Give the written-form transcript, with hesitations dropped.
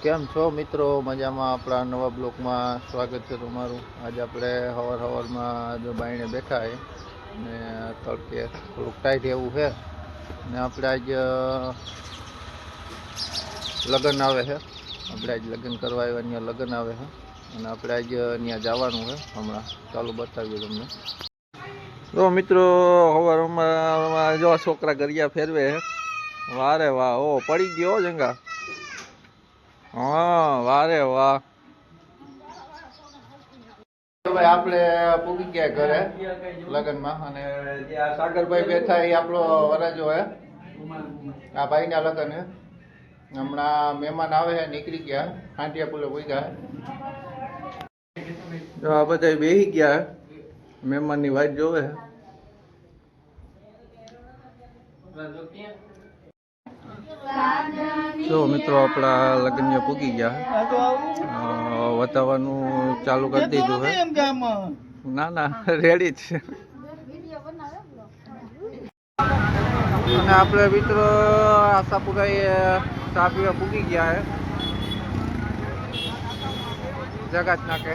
કેમ છો મિત્રો? મજામાં? આપણા નવા બ્લોકમાં સ્વાગત છે તમારું. આજે આપણે સવારમાં જો બાયણે બેઠા છે ને તડકે થોડુંક ટાઈટ એવું છે ને આપણે આજ લગ્ન આવે છે. આપણે આજ લગ્ન કરવા આવ્યા, ત્યાં લગ્ન આવે છે અને આપણે આજ ત્યાં જવાનું છે. હમણાં ચાલુ બતાવીએ તમને. તો મિત્રો સવારમાં જો છોકરા ગરિયા ફેરવે છે. વારે વાહ! ઓ પડી ગયો જંગા. હા, વારે વાહ! ભાઈ આપણે પૂગી ગયા ઘરે લગ્નમાં અને જ્યાં સાગરભાઈ બેઠા એ આપણો વરજો હે. આ ભાઈના લગ્ન હે. હમણાં મહેમાન આવે છે, નીકળી ગયા હાંટિયા પુલે પૂગ્યા. જો આ બધા બેસી ગયા મહેમાનની વાટ જોવે. જો મિત્રો આપણા લગ્ન પૂગી ગયા, વતાવવાનું ચાલુ કરી દીધું હે. ના ના રેડી જ છે. અને આપણે મિત્રો આશાપુરાએ ચા પીવા પૂગી ગયા હે જગત નાકે.